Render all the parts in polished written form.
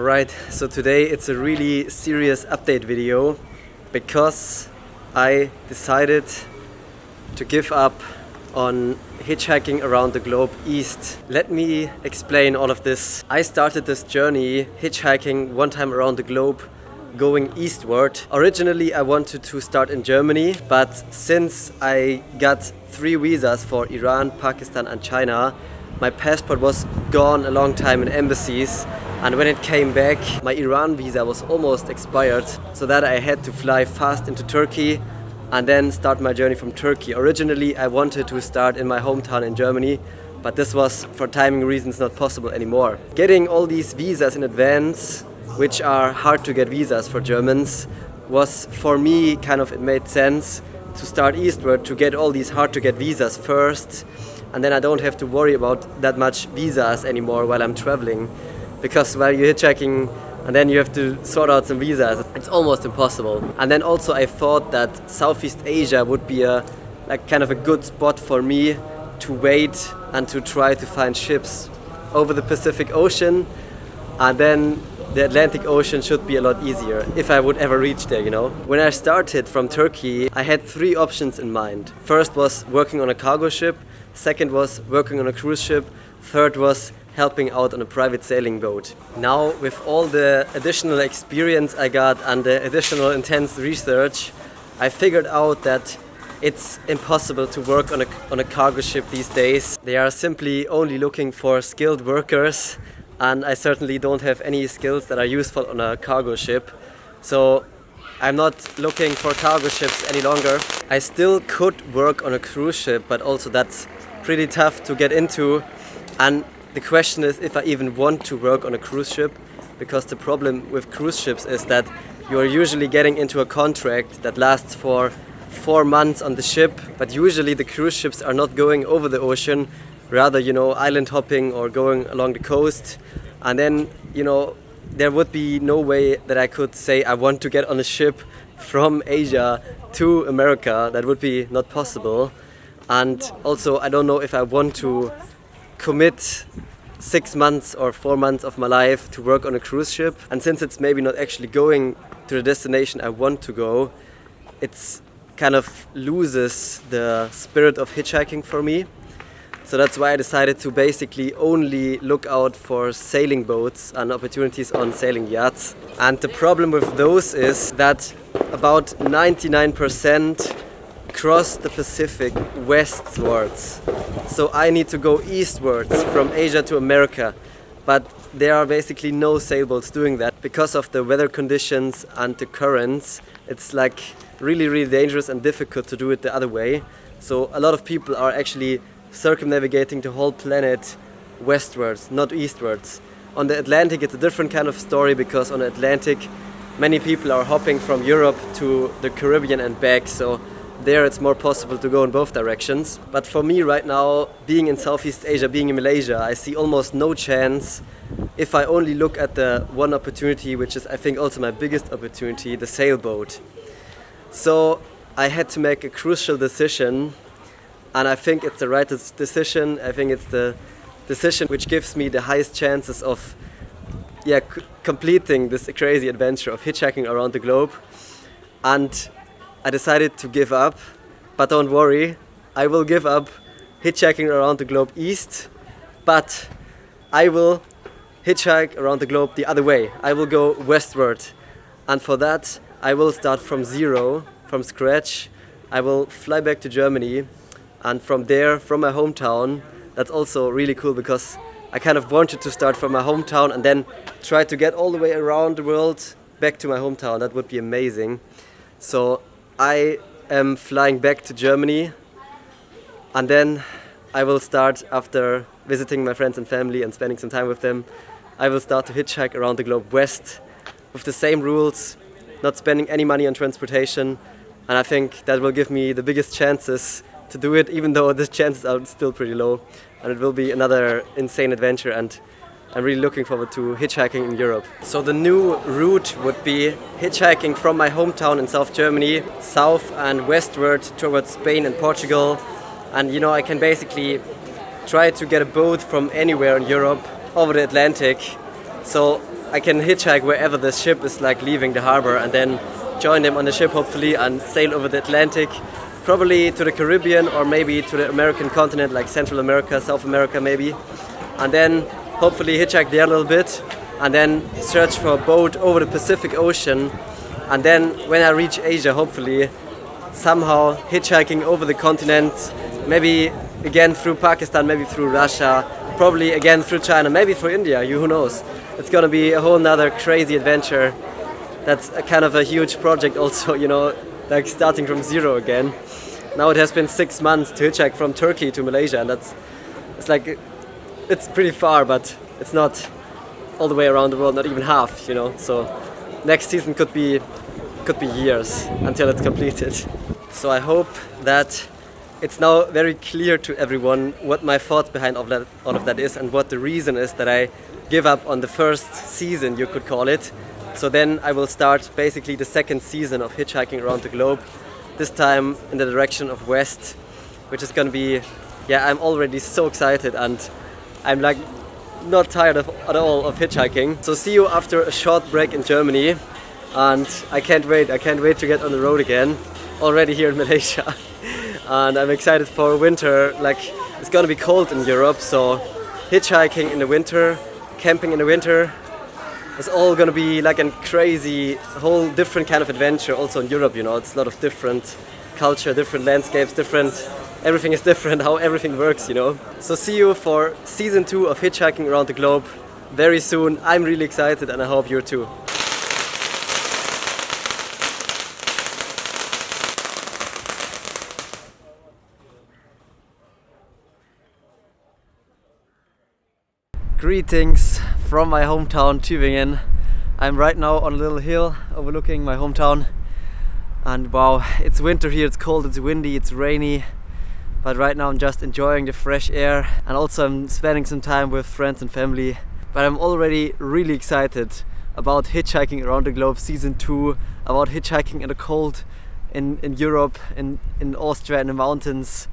Alright, so today it's a really serious update video because I decided to give up on hitchhiking around the globe east. Let me explain all of this. I started this journey hitchhiking one time around the globe going eastward. Originally I wanted to start in Germany, but since I got 3 visas for Iran, Pakistan and China, my passport was gone a long time in embassies, and when it came back my Iran visa was almost expired, so that I had to fly fast into Turkey and then start my journey from Turkey. Originally I wanted to start in my hometown in Germany, but this was for timing reasons not possible anymore. Getting all these visas in advance, which are hard to get visas for Germans, was for me it made sense to start eastward to get all these hard to get visas first, and then I don't have to worry about that much visas anymore while I'm traveling, because while you're hitchhiking and then you have to sort out some visas, it's almost impossible. And then also I thought that Southeast Asia would be a good spot for me to wait and to try to find ships over the Pacific Ocean, and then the Atlantic Ocean should be a lot easier if I would ever reach there, you know. When I started from Turkey, I had 3 options in mind. First was working on a cargo ship, second was working on a cruise ship, third was helping out on a private sailing boat. Now, with all the additional experience I got and the additional intense research, I figured out that it's impossible to work on a cargo ship these days. They are simply only looking for skilled workers, and I certainly don't have any skills that are useful on a cargo ship. So I'm not looking for cargo ships any longer. I still could work on a cruise ship, but also that's pretty tough to get into. And the question is if I even want to work on a cruise ship, because the problem with cruise ships is that you are usually getting into a contract that lasts for 4 months on the ship, but usually the cruise ships are not going over the ocean, rather, island hopping or going along the coast. And then, there would be no way that I could say I want to get on a ship from Asia to America. That would be not possible. And also I don't know if I want to commit 6 months or 4 months of my life to work on a cruise ship. And since it's maybe not actually going to the destination I want to go, it's loses the spirit of hitchhiking for me. So that's why I decided to basically only look out for sailing boats and opportunities on sailing yachts. And the problem with those is that about 99% cross the Pacific westwards. So I need to go eastwards from Asia to America, but there are basically no sailboats doing that because of the weather conditions and the currents. It's really dangerous and difficult to do it the other way. So a lot of people are actually circumnavigating the whole planet westwards, not eastwards. On the Atlantic it's a different kind of story, because on the Atlantic many people are hopping from Europe to the Caribbean and back, so there it's more possible to go in both directions. But for me right now, being in Southeast Asia, being in Malaysia, I see almost no chance if I only look at the one opportunity, which is I think also my biggest opportunity, the sailboat. So I had to make a crucial decision, and I think it's the right decision. I think it's the decision which gives me the highest chances of completing this crazy adventure of hitchhiking around the globe. And I decided to give up, but don't worry, I will give up hitchhiking around the globe east, but I will hitchhike around the globe the other way. I will go westward, and for that I will start from zero, from scratch. I will fly back to Germany, and from there, from my hometown, that's also really cool, because I wanted to start from my hometown and then try to get all the way around the world back to my hometown. That would be amazing. So I am flying back to Germany, and then I will start, after visiting my friends and family and spending some time with them, I will start to hitchhike around the globe west with the same rules, not spending any money on transportation, and I think that will give me the biggest chances to do it, even though the chances are still pretty low, and it will be another insane adventure, and I'm really looking forward to hitchhiking in Europe. So the new route would be hitchhiking from my hometown in South Germany, south and westward towards Spain and Portugal. And I can basically try to get a boat from anywhere in Europe over the Atlantic. So I can hitchhike wherever the ship is like leaving the harbor, and then join them on the ship hopefully and sail over the Atlantic, probably to the Caribbean or maybe to the American continent, like Central America, South America maybe, and then hopefully hitchhike there a little bit, and then search for a boat over the Pacific Ocean, and then when I reach Asia, hopefully somehow hitchhiking over the continent, maybe again through Pakistan, maybe through Russia, probably again through China, maybe through India, who knows. It's gonna be a whole nother crazy adventure. That's a kind of a huge project also, you know, like starting from zero again. Now it has been 6 months to hitchhike from Turkey to Malaysia, and it's pretty far, but it's not all the way around the world, not even half, you know. So next season could be years until it's completed. So I hope that it's now very clear to everyone what my thoughts behind all of that is, and what the reason is that I give up on the first season, you could call it. So then I will start basically the second season of hitchhiking around the globe, this time in the direction of west, which is gonna be, yeah, I'm already so excited, and I'm like not tired at all of hitchhiking. So see you after a short break in Germany, and I can't wait to get on the road again, already here in Malaysia. And I'm excited for winter. Like, it's gonna be cold in Europe, so hitchhiking in the winter, camping in the winter, it's all gonna be like a crazy, whole different kind of adventure also in Europe, you know. It's a lot of different culture, different landscapes, everything is different, how everything works, you know. So see you for season 2 of Hitchhiking Around the Globe very soon. I'm really excited, and I hope you're too. Greetings from my hometown, Tübingen. I'm right now on a little hill overlooking my hometown, and wow, it's winter here, it's cold, it's windy, it's rainy, but right now I'm just enjoying the fresh air, and also I'm spending some time with friends and family. But I'm already really excited about Hitchhiking Around the Globe season 2, about hitchhiking in the cold in Europe, in Austria, in the mountains.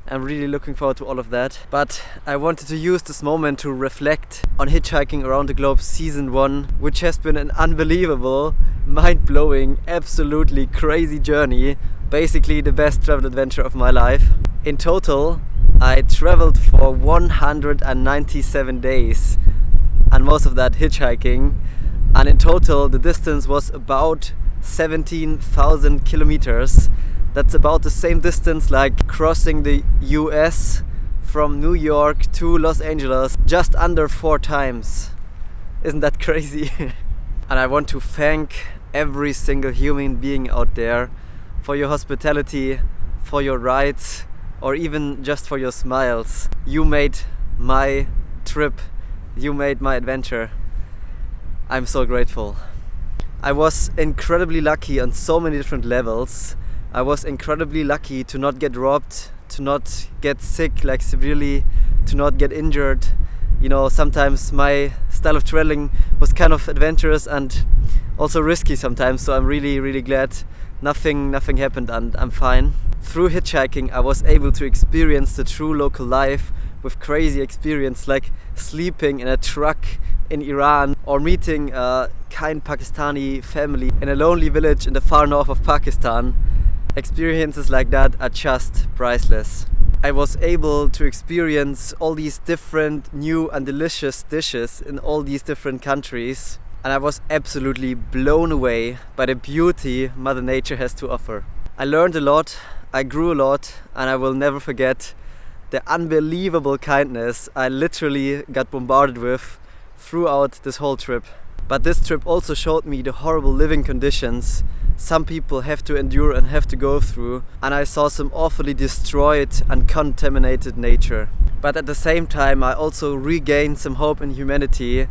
I'm really looking forward to all of that. But I wanted to use this moment to reflect on Hitchhiking Around the Globe season 1, which has been an unbelievable, mind-blowing, absolutely crazy journey. Basically the best travel adventure of my life. In total, I traveled for 197 days, and most of that hitchhiking. And in total, the distance was about 17,000 kilometers. That's about the same distance like crossing the US from New York to Los Angeles just under 4 times. Isn't that crazy? And I want to thank every single human being out there for your hospitality, for your rides, or even just for your smiles. You made my trip, you made my adventure. I'm so grateful. I was incredibly lucky on so many different levels. I was incredibly lucky to not get robbed, to not get sick like severely, to not get injured. You know, sometimes my style of traveling was kind of adventurous and also risky sometimes, so I'm really glad nothing happened, and I'm fine. Through hitchhiking I was able to experience the true local life with crazy experience, like sleeping in a truck in Iran, or meeting a kind Pakistani family in a lonely village in the far north of Pakistan. Experiences like that are just priceless. I was able to experience all these different new and delicious dishes in all these different countries, and I was absolutely blown away by the beauty Mother Nature has to offer. I learned a lot, I grew a lot, and I will never forget the unbelievable kindness I literally got bombarded with throughout this whole trip. But this trip also showed me the horrible living conditions some people have to endure and have to go through, and I saw some awfully destroyed and contaminated nature. But at the same time I also regained some hope in humanity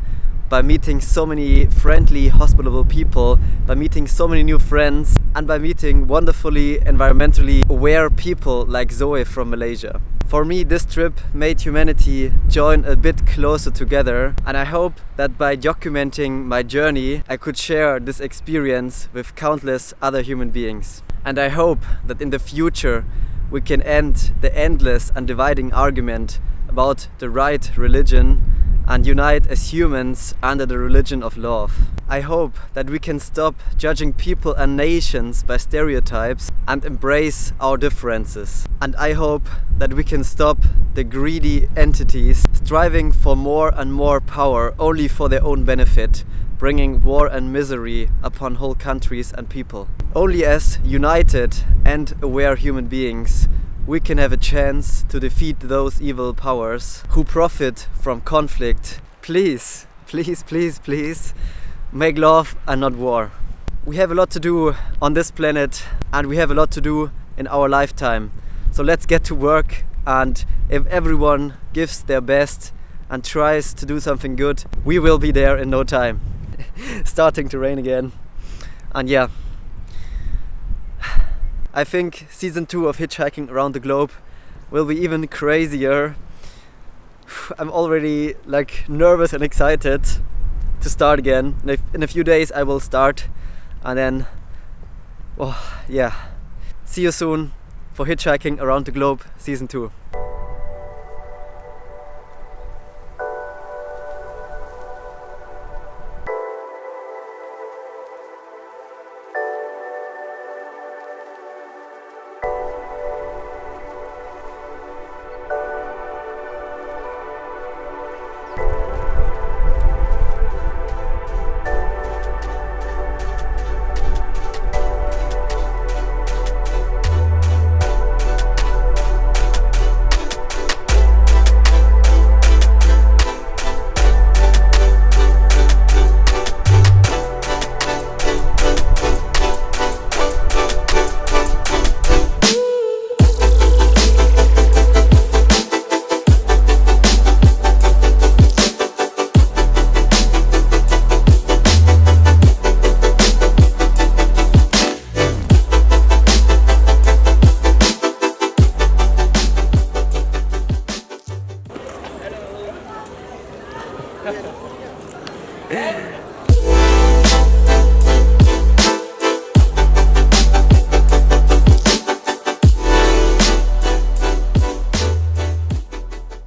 by meeting so many friendly, hospitable people, by meeting so many new friends, and by meeting wonderfully environmentally aware people like Zoe from Malaysia. For me, this trip made humanity join a bit closer together, and I hope that by documenting my journey, I could share this experience with countless other human beings. And I hope that in the future we can end the endless and dividing argument about the right religion, and unite as humans under the religion of love. I hope that we can stop judging people and nations by stereotypes and embrace our differences. And I hope that we can stop the greedy entities striving for more and more power only for their own benefit, bringing war and misery upon whole countries and people. Only as united and aware human beings we can have a chance to defeat those evil powers who profit from conflict. Please, please, please, please, make love and not war. We have a lot to do on this planet and we have a lot to do in our lifetime. So let's get to work, and if everyone gives their best and tries to do something good, we will be there in no time. Starting to rain again. And yeah, I think season 2 of Hitchhiking Around the Globe will be even crazier. I'm already nervous and excited to start again. In a few days I will start, and then see you soon for Hitchhiking Around the Globe season 2.